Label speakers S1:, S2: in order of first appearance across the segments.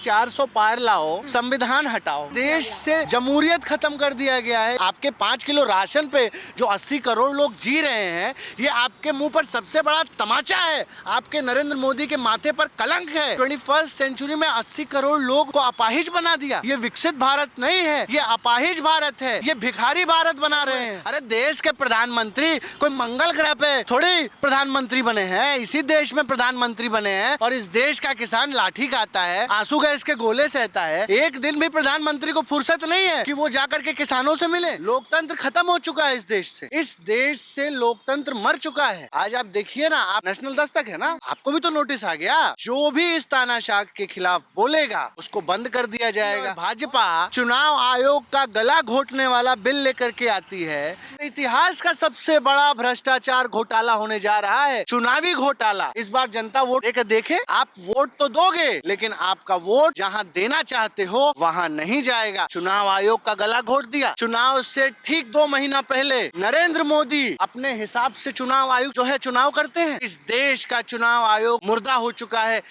S1: 400 पार लाओ, संविधान हटाओ, देश से जमहूरियत खत्म कर दिया गया है। आपके 5 किलो राशन पे जो 80 करोड़ लोग जी रहे हैं, ये आपके मुंह पर सबसे बड़ा तमाचा है। आपके नरेंद्र मोदी के माथे पर कलंक है। 21st सेंचुरी में 80 करोड़ लोग को अपाहिज बना दिया। ये विकसित भारत नहीं है, ये अपाहिज भारत है। ये भिखारी भारत बना रहे हैं। अरे देश के प्रधानमंत्री कोई मंगल ग्रह पे थोड़ी प्रधानमंत्री बने हैं, इसी देश में प्रधानमंत्री बने हैं। और इस देश का किसान लाठी खाता है, आंसू गैस के गोले सहता है। एक दिन भी प्रधानमंत्री को फुर्सत नहीं है कि वो जाकर के किसानों से मिले। लोकतंत्र खत्म हो चुका है इस देश से। इस देश से लोकतंत्र मर चुका है। आज आप देखिए ना, आप नेशनल दस्तक है ना, आपको भी तो नोटिस आ गया। जो भी इस तानाशाह के खिलाफ बोलेगा उसको बंद कर दिया जाएगा। भाजपा चुनाव आयोग का गला घोटने वाला बिल लेकर के आती है। इतिहास का सबसे बड़ा भ्रष्टाचार घोटाला होने जा रहा है, चुनावी घोटाला। इस बार जनता वोट देकर देखे। आप वोट तो दोगे, लेकिन आपका वोट जहां देना चाहते हो वहां नहीं जाएगा। चुनाव आयोग का गला घोट दिया। चुनाव से ठीक 2 महीना पहले नरेंद्र मोदी अपने हिसाब से चुनाव आयोग जो है चुनाव करते हैं। इस देश का चुनाव आयोग मुर्दा हो चुका है।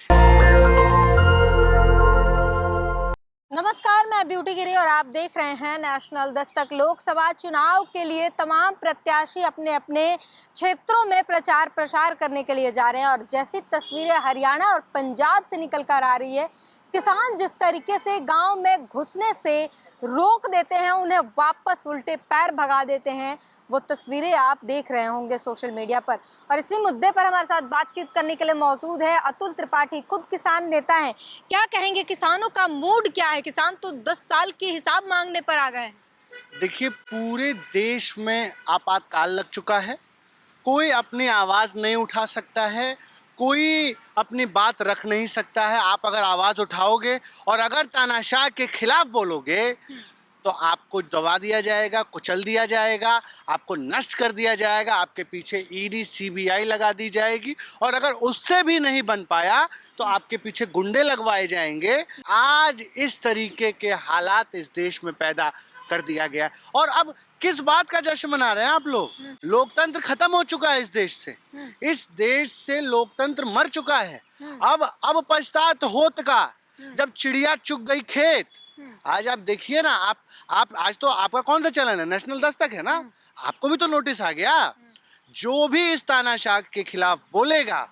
S2: नमस्कार, मैं ब्यूटी गिरी और आप देख रहे हैं नेशनल दस्तक। लोकसभा चुनाव के लिए तमाम प्रत्याशी अपने अपने क्षेत्रों में प्रचार प्रसार करने के लिए जा रहे हैं और जैसी तस्वीरें हरियाणा और पंजाब से निकल कर आ रही है, किसान जिस तरीके से गांव में घुसने से रोक देते हैं, उन्हें वापस उल्टे पैर भगा देते हैं, वो तस्वीरें आप देख रहे होंगे सोशल मीडिया पर। और इसी मुद्दे पर हमारे साथ बातचीत करने के लिए मौजूद है अतुल त्रिपाठी, खुद किसान नेता हैं। क्या कहेंगे, किसानों का मूड क्या है? किसान तो 10 साल के हिसाब मांगने पर आ गए हैं।
S1: देखिए, पूरे देश में आपातकाल लग चुका है। कोई अपनी आवाज नहीं उठा सकता है, कोई अपनी बात रख नहीं सकता है। आप अगर आवाज उठाओगे और अगर तानाशाह के खिलाफ बोलोगे तो आपको दबा दिया जाएगा, कुचल दिया जाएगा, आपको नष्ट कर दिया जाएगा, आपके पीछे ईडी सीबीआई लगा दी जाएगी। और अगर उससे भी नहीं बन पाया तो आपके पीछे गुंडे लगवाए जाएंगे। आज इस तरीके के हालात इस देश में पैदा कर दिया गया। और अब किस बात का जश्न मना रहे हैं आप लोग? लोकतंत्र खत्म हो चुका है इस देश से। इस देश से लोकतंत्र मर चुका है। अब पछतात होत का, जब चिड़िया चुग गई खेत। आज आप देखिए ना, आप आज तो आपका कौन सा चैनल है? नेशनल दस्तक है ना, आपको भी तो नोटिस आ गया। जो भी इस तानाशाह के खिलाफ बोलेगा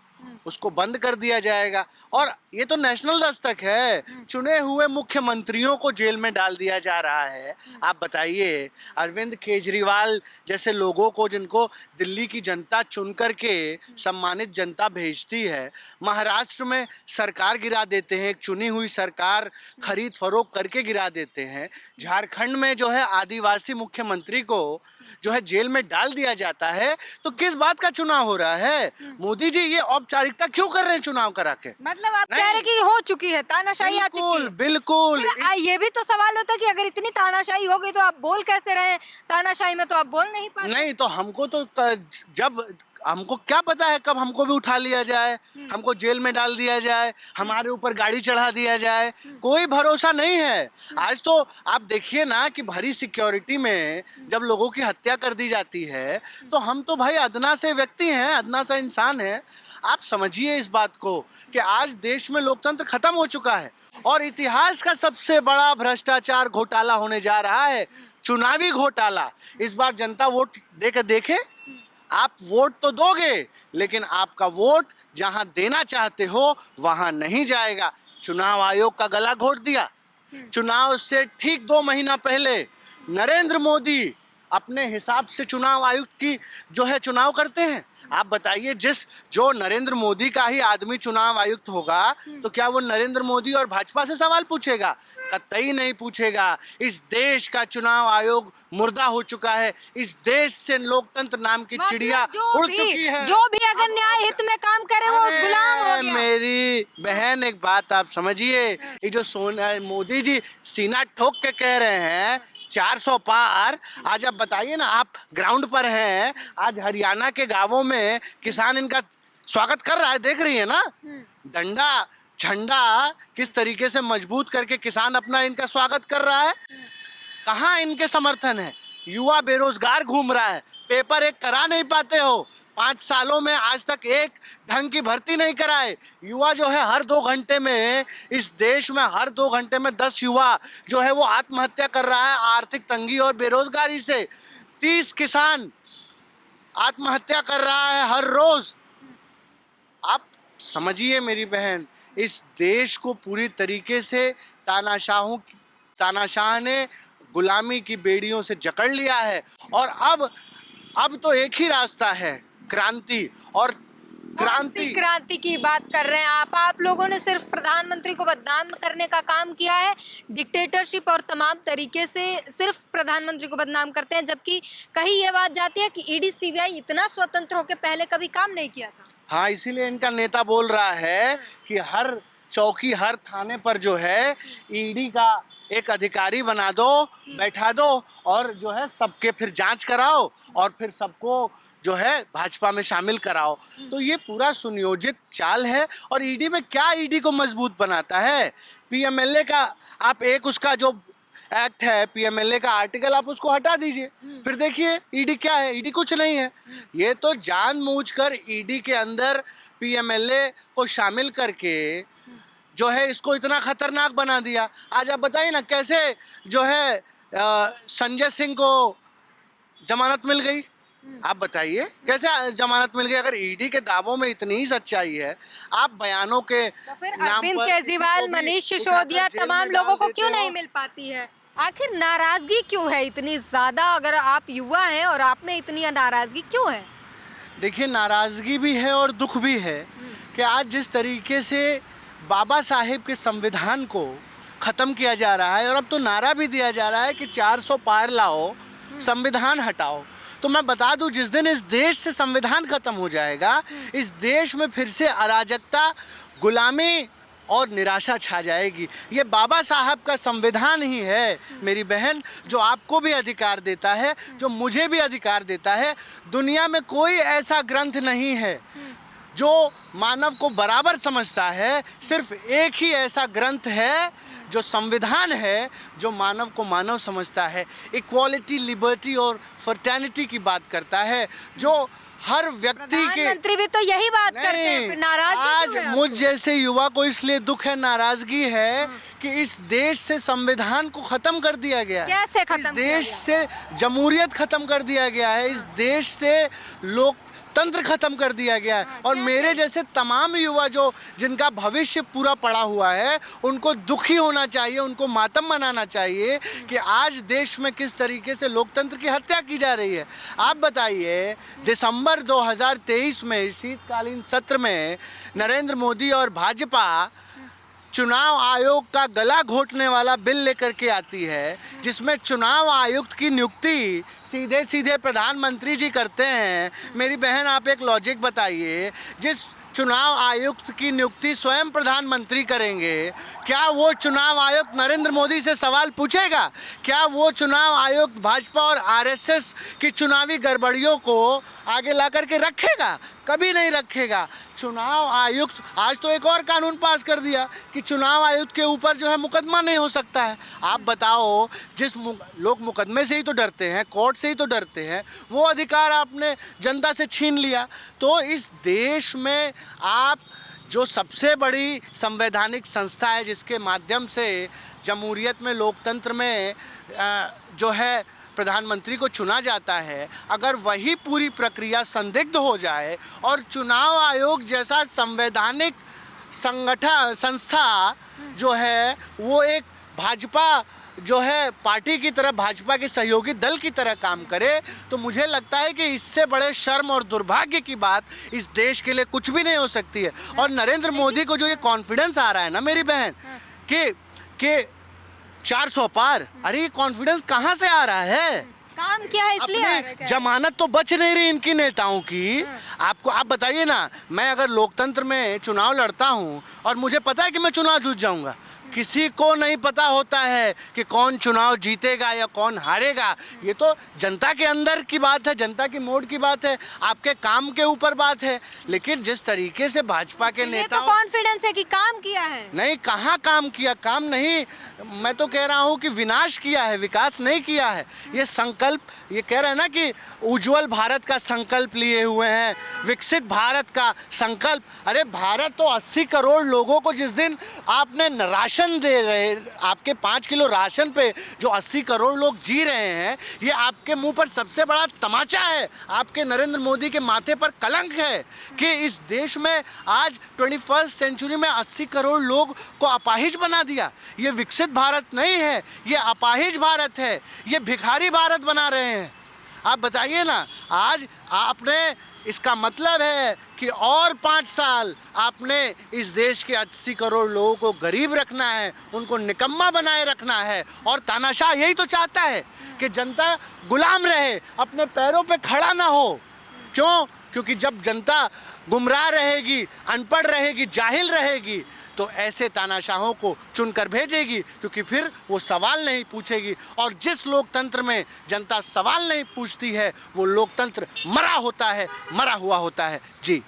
S1: उसको बंद कर दिया जाएगा। और ये तो नेशनल दस्तक है। चुने हुए मुख्यमंत्रियों को जेल में डाल दिया जा रहा है। आप बताइए, अरविंद केजरीवाल जैसे लोगों को, जिनको दिल्ली की जनता चुन करके सम्मानित जनता भेजती है, महाराष्ट्र में सरकार गिरा देते हैं, एक चुनी हुई सरकार खरीद फरोख्त करके गिरा देते हैं। झारखंड में जो है आदिवासी मुख्यमंत्री को जो है जेल में डाल दिया जाता है। तो किस बात का चुनाव हो रहा है? मोदी जी ये औपचारिकता क्यों कर रहे हैं चुनाव करा के?
S2: मतलब आप कह रहे हैं कि हो चुकी है, तानाशाही आ चुकी है।
S1: बिल्कुल।
S2: ये भी तो सवाल होता है कि अगर इतनी तानाशाही हो गई तो आप बोल कैसे रहे हैं? तानाशाही में तो आप बोल नहीं पाते।
S1: नहीं तो हमको तो जब हमको क्या पता है कब हमको भी उठा लिया जाए, हमको जेल में डाल दिया जाए, हमारे ऊपर गाड़ी चढ़ा दिया जाए, कोई भरोसा नहीं है। आज तो आप देखिए ना कि भरी सिक्योरिटी में जब लोगों की हत्या कर दी जाती है तो हम तो भाई अदना से व्यक्ति हैं, अदना सा इंसान है। आप समझिए इस बात को कि आज देश में लोकतंत्र खत्म हो चुका है और इतिहास का सबसे बड़ा भ्रष्टाचार घोटाला होने जा रहा है, चुनावी घोटाला। इस बार जनता वोट देकर देखे। आप वोट तो दोगे, लेकिन आपका वोट जहां देना चाहते हो वहां नहीं जाएगा। चुनाव आयोग का गला घोट दिया। चुनाव से ठीक 2 महीना पहले नरेंद्र मोदी अपने हिसाब से चुनाव आयुक्त की जो है चुनाव करते हैं। आप बताइए, जो नरेंद्र मोदी का ही आदमी चुनाव आयुक्त होगा तो क्या वो नरेंद्र मोदी और भाजपा से सवाल पूछेगा? कतई नहीं पूछेगा। इस देश का चुनाव आयोग मुर्दा हो चुका है। इस देश से लोकतंत्र नाम की चिड़िया उड़ चुकी है।
S2: जो भी अगर न्याय हित में काम करे वो गुलाम हो गया।
S1: मेरी बहन, एक बात आप समझिए, ये जो मोदी जी सीना ठोक के कह रहे हैं 400 पार, आज आप बताइए ना, आप ग्राउंड पर हैं, आज हरियाणा के गांवों में किसान इनका स्वागत कर रहा है, देख रही है ना? डंडा झंडा किस तरीके से मजबूत करके किसान अपना इनका स्वागत कर रहा है। कहाँ इनके समर्थन है? युवा बेरोजगार घूम रहा है, पेपर एक करा नहीं पाते हो, 5 सालों में आज तक एक ढंग की भर्ती नहीं कराए। युवा जो है हर 2 घंटे में, इस देश में हर 2 घंटे में 10 युवा जो है वो आत्महत्या कर रहा है आर्थिक तंगी और बेरोजगारी से। 30 किसान आत्महत्या कर रहा है हर रोज। आप समझिए मेरी बहन, इस देश को पूरी तरीके से तानाशाह ने गुलामी की बेड़ियों से जकड़ लिया है। और अब तो एक ही रास्ता है, क्रांति। और
S2: क्रांति की बात कर रहे हैं आप लोगों ने सिर्फ प्रधानमंत्री को बदनाम करने का काम किया है, डिक्टेटरशिप और तमाम तरीके से सिर्फ प्रधानमंत्री को बदनाम करते हैं, जबकि कहीं ये बात जाती है कि ईडी सीबीआई इतना स्वतंत्र होकर पहले कभी काम नहीं किया था।
S1: हाँ, इसीलिए इनका नेता बोल रहा है कि हर चौकी, हर थाने पर जो है ईडी का एक अधिकारी बना दो, बैठा दो, और जो है सबके फिर जांच कराओ और फिर सबको जो है भाजपा में शामिल कराओ। तो ये पूरा सुनियोजित चाल है। और ईडी में क्या ईडी को मजबूत बनाता है? पीएमएलए का आप एक उसका जो एक्ट है, पीएमएलए का आर्टिकल, आप उसको हटा दीजिए, फिर देखिए ईडी क्या है। ईडी कुछ नहीं है। ये तो जानबूझकर ईडी के अंदर पीएमएलए को शामिल करके जो है इसको इतना खतरनाक बना दिया। आज आप बताइए ना कैसे जो है संजय सिंह को जमानत मिल गई? आप बताइए कैसे जमानत मिल गई? अगर ईडी के दावों में इतनी ही सच्चाई है, आप बयानों के
S2: तो फिर
S1: नाम
S2: अरविंद
S1: पर
S2: केजरीवाल, मनीष सिसोदिया, तमाम लोगों को क्यों नहीं मिल पाती है? आखिर नाराजगी क्यों है इतनी ज्यादा? अगर आप युवा हैं और आप में इतनी नाराजगी क्यों है?
S1: देखिए, नाराजगी भी है और दुख भी है कि आज जिस तरीके से बाबा साहेब के संविधान को ख़त्म किया जा रहा है, और अब तो नारा भी दिया जा रहा है कि 400 पार लाओ, संविधान हटाओ। तो मैं बता दूं, जिस दिन इस देश से संविधान ख़त्म हो जाएगा, इस देश में फिर से अराजकता, गुलामी और निराशा छा जाएगी। ये बाबा साहब का संविधान ही है मेरी बहन, जो आपको भी अधिकार देता है, जो मुझे भी अधिकार देता है। दुनिया में कोई ऐसा ग्रंथ नहीं है जो मानव को बराबर समझता है। सिर्फ एक ही ऐसा ग्रंथ है जो संविधान है, जो मानव को मानव समझता है, इक्वालिटी, लिबर्टी और फ्रेटर्निटी की बात करता है, जो हर व्यक्ति के।
S2: प्रधानमंत्री भी तो यही बात करते हैं, फिर नाराज
S1: आज मुझ जैसे युवा को इसलिए दुख है, नाराजगी है कि इस देश से संविधान को खत्म कर दिया गया है।
S2: कैसे खत्म?
S1: इस देश से जमहूरियत खत्म कर दिया गया है, इस देश से लोकतंत्र खत्म कर दिया गया है। और मेरे जैसे तमाम युवा जो जिनका भविष्य पूरा पड़ा हुआ है, उनको दुखी होना चाहिए, उनको मातम मनाना चाहिए कि आज देश में किस तरीके से लोकतंत्र की हत्या की जा रही है। आप बताइए, दिसंबर 2023 में शीतकालीन सत्र में नरेंद्र मोदी और भाजपा चुनाव आयोग का गला घोटने वाला बिल लेकर के आती है, जिसमें चुनाव आयुक्त की नियुक्ति सीधे सीधे प्रधानमंत्री जी करते हैं। मेरी बहन, आप एक लॉजिक बताइए, जिस चुनाव आयुक्त की नियुक्ति स्वयं प्रधानमंत्री करेंगे, क्या वो चुनाव आयुक्त नरेंद्र मोदी से सवाल पूछेगा? क्या वो चुनाव आयुक्त भाजपा और आरएसएस की चुनावी गड़बड़ियों को आगे ला करके रखेगा? कभी नहीं रखेगा। चुनाव आयुक्त, आज तो एक और कानून पास कर दिया कि चुनाव आयुक्त के ऊपर जो है मुकदमा नहीं हो सकता है। आप बताओ, लोग मुकदमे से ही तो डरते हैं, कोर्ट से ही तो डरते हैं, वो अधिकार आपने जनता से छीन लिया। तो इस देश में आप जो सबसे बड़ी संवैधानिक संस्था है, जिसके माध्यम से जमहूरियत में, लोकतंत्र में जो है प्रधानमंत्री को चुना जाता है, अगर वही पूरी प्रक्रिया संदिग्ध हो जाए और चुनाव आयोग जैसा संवैधानिक संस्था जो है वो एक भाजपा जो है पार्टी की तरह, भाजपा के सहयोगी दल की तरह काम करे, तो मुझे लगता है कि इससे बड़े शर्म और दुर्भाग्य की बात इस देश के लिए कुछ भी नहीं हो सकती है। और नरेंद्र मोदी को जो ये कॉन्फिडेंस आ रहा है ना मेरी बहन कि 400 पार, अरे ये कॉन्फिडेंस कहाँ से आ रहा है?
S2: काम किया है इसलिए आ रहा है।
S1: जमानत तो बच नहीं रही इनकी नेताओं की। आपको, आप बताइए ना, मैं अगर लोकतंत्र में चुनाव लड़ता हूँ और मुझे पता है कि मैं चुनाव जीत जाऊंगा, किसी को नहीं पता होता है कि कौन चुनाव जीतेगा या कौन हारेगा। ये तो जनता के अंदर की बात है, जनता की मोड़ की बात है, आपके काम के ऊपर बात है। लेकिन जिस तरीके से भाजपा के
S2: ये तो
S1: नेताओं
S2: कॉन्फिडेंस है कि काम किया है।
S1: नहीं, कहाँ काम किया, काम नहीं, मैं तो कह रहा हूँ कि विनाश किया है, विकास नहीं किया है। ये संकल्प, ये कह रहे हैं ना कि उज्जवल भारत का संकल्प लिए हुए हैं, विकसित भारत का संकल्प। अरे भारत तो 80 करोड़ लोगों को जिस दिन आपने राशन दे रहे, आपके 5 किलो राशन पे जो 80 करोड़ लोग जी रहे हैं, ये आपके मुंह पर सबसे बड़ा तमाचा है, आपके नरेंद्र मोदी के माथे पर कलंक है कि इस देश में आज 21st सेंचुरी में 80 करोड़ लोग को अपाहिज बना दिया। ये विकसित भारत नहीं है, ये अपाहिज भारत है, ये भिखारी भारत बना रहे हैं। आप बताइए ना, आज आपने, इसका मतलब है कि और 5 साल आपने इस देश के 80 करोड़ लोगों को गरीब रखना है, उनको निकम्मा बनाए रखना है। और तानाशाह यही तो चाहता है कि जनता गुलाम रहे, अपने पैरों पे खड़ा ना हो। क्यों? क्योंकि जब जनता गुमराह रहेगी, अनपढ़ रहेगी, जाहिल रहेगी, तो ऐसे तानाशाहों को चुनकर भेजेगी, क्योंकि फिर वो सवाल नहीं पूछेगी। और जिस लोकतंत्र में जनता सवाल नहीं पूछती है, वो लोकतंत्र मरा होता है, मरा हुआ होता है। जी,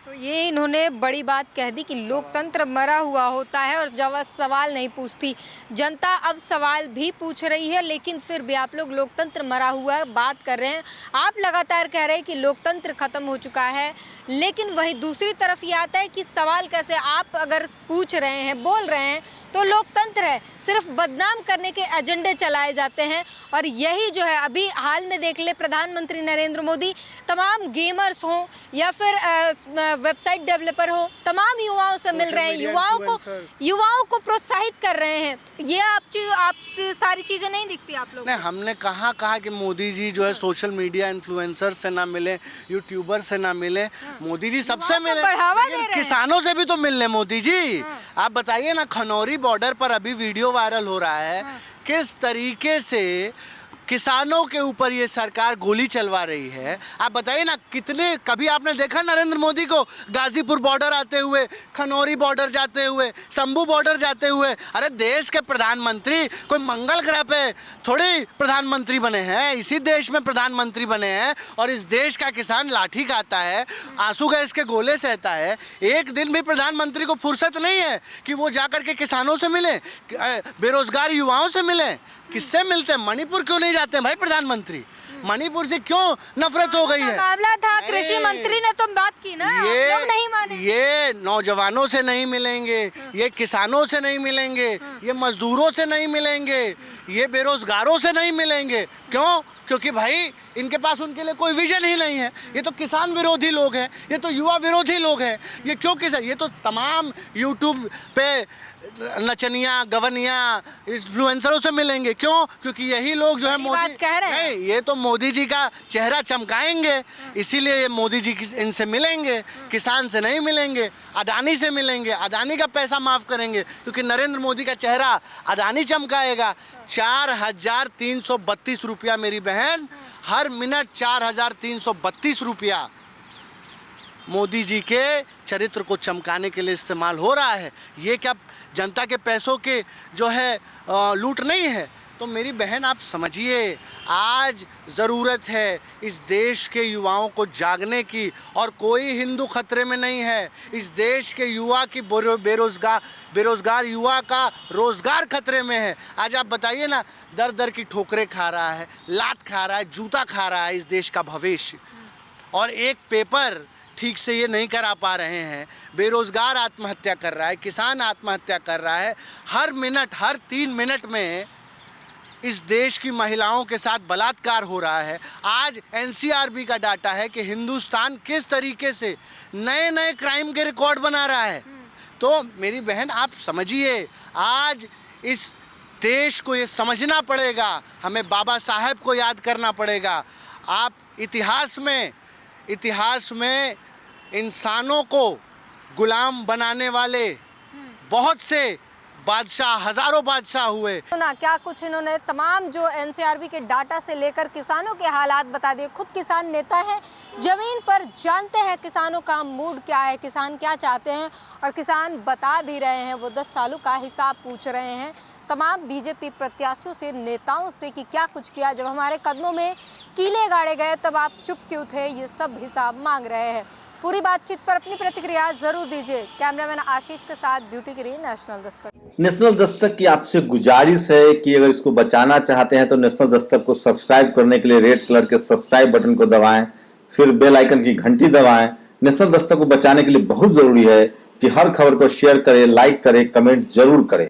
S2: तो ये इन्होंने बड़ी बात कह दी कि लोकतंत्र मरा हुआ होता है और जब सवाल नहीं पूछती जनता। अब सवाल भी पूछ रही है, लेकिन फिर भी आप लोग लोकतंत्र मरा हुआ बात कर रहे हैं। आप लगातार कह रहे हैं कि लोकतंत्र खत्म हो चुका है, लेकिन वहीं दूसरी तरफ ये आता है कि सवाल कैसे, आप अगर पूछ रहे हैं, बोल रहे हैं, तो लोकतंत्र है, सिर्फ बदनाम करने के एजेंडे चलाए जाते हैं। और यही जो है, अभी हाल में देख ले, प्रधानमंत्री नरेंद्र मोदी तमाम गेमर्स हों या फिर वेबसाइट डेवलपर हो, तमाम युवाओं से मिल रहे हैं, युवाओं को प्रोत्साहित कर रहे हैं। ये आपसे सारी चीजें नहीं दिखती आप लोग?
S1: नहीं, हमने कहा कि मोदी जी जो है सोशल मीडिया इन्फ्लुएंसर से ना मिले, यूट्यूबर से ना मिले। मोदी जी सबसे मिले, लेकिन किसानों से भी तो मिल ले मोदी जी। आप बताइए ना, खनौरी बॉर्डर पर अभी वीडियो वायरल हो रहा है, किस तरीके से किसानों के ऊपर ये सरकार गोली चलवा रही है। आप बताइए ना, कितने, कभी आपने देखा नरेंद्र मोदी को गाजीपुर बॉर्डर आते हुए, खनौरी बॉर्डर जाते हुए, शंभू बॉर्डर जाते हुए? अरे देश के प्रधानमंत्री कोई मंगल ग्रह पे थोड़ी प्रधानमंत्री बने हैं, इसी देश में प्रधानमंत्री बने हैं। और इस देश का किसान लाठी खाता है, आंसू गैस के गोले सहता है। एक दिन भी प्रधानमंत्री को फुर्सत नहीं है कि वो जाकर के किसानों से मिले, बेरोजगार युवाओं से मिले। किससे मिलते हैं? मणिपुर क्यों नहीं जाते हैं भाई प्रधानमंत्री? मणिपुर से क्यों नफरत हो गई है?
S2: मामला था, कृषि मंत्री ने तो बात की ना, लोग नहीं माने।
S1: ये नौजवानों से नहीं मिलेंगे, ये किसानों से नहीं मिलेंगे, ये मजदूरों से नहीं मिलेंगे, ये बेरोजगारों से नहीं मिलेंगे। क्यों? क्योंकि भाई इनके पास उनके लिए कोई विजन ही नहीं है। ये तो किसान विरोधी लोग हैं, ये तो युवा विरोधी लोग हैं। ये क्यों किसान? ये तो तमाम यूट्यूब पे नचनिया, गवनिया, इन्फ्लुएंसरों से मिलेंगे। क्यों? क्योंकि यही लोग जो है मोदी
S2: कह रहे हैं।
S1: नहीं, ये तो मोदी जी का चेहरा चमकाएंगे, इसीलिए ये मोदी जी इनसे मिलेंगे। किसान से नहीं मिलेंगे, अदानी से मिलेंगे, अदानी का पैसा माफ करेंगे, क्योंकि नरेंद्र मोदी का चेहरा अदानी चमकाएगा। 4,332 रुपया मेरी बहन, हर मिनट 4,332 रुपया मोदी जी के चरित्र को चमकाने के लिए इस्तेमाल हो रहा है। ये क्या जनता के पैसों के जो है लूट नहीं है? तो मेरी बहन आप समझिए, आज ज़रूरत है इस देश के युवाओं को जागने की। और कोई हिंदू खतरे में नहीं है, इस देश के युवा की बेरोजगार युवा का रोज़गार खतरे में है। आज आप बताइए ना, दर दर की ठोकरें खा रहा है, लात खा रहा है, जूता खा रहा है इस देश का भविष्य। और एक पेपर ठीक से ये नहीं करा पा रहे हैं, बेरोज़गार आत्महत्या कर रहा है, किसान आत्महत्या कर रहा है। हर मिनट, हर 3 मिनट में इस देश की महिलाओं के साथ बलात्कार हो रहा है। आज एनसीआरबी का डाटा है कि हिंदुस्तान किस तरीके से नए नए क्राइम के रिकॉर्ड बना रहा है। तो मेरी बहन आप समझिए, आज इस देश को ये समझना पड़ेगा, हमें बाबा साहेब को याद करना पड़ेगा। आप इतिहास में इंसानों को गुलाम बनाने वाले बहुत से बादशाह, हजारों बादशाह हुए।
S2: ना क्या कुछ इन्होंने तमाम जो एनसीआरबी के डाटा से लेकर किसानों के हालात बता दिए। खुद किसान नेता हैं, जमीन पर जानते हैं किसानों का मूड क्या है, किसान क्या चाहते हैं, और किसान बता भी रहे हैं। वो 10 सालों का हिसाब पूछ रहे हैं तमाम बीजेपी प्रत्याशियों से, नेताओं से कि क्या कुछ किया, जब हमारे कदमों में कीले गाड़े गए तब आप चुप क्यों थे, ये सब हिसाब मांग रहे हैं। पूरी बातचीत पर अपनी प्रतिक्रिया जरूर दीजिए। कैमरामैन आशीष के साथ ब्यूटी के लिए नेशनल दस्तक।
S3: नेशनल दस्तक की आपसे गुजारिश है कि अगर इसको बचाना चाहते हैं तो नेशनल दस्तक को सब्सक्राइब करने के लिए रेड कलर के सब्सक्राइब बटन को दबाएं, फिर बेल आइकन की घंटी दबाएं। नेशनल दस्तक को बचाने के लिए बहुत जरूरी है कि हर खबर को शेयर करें, लाइक करें, कमेंट जरूर करें।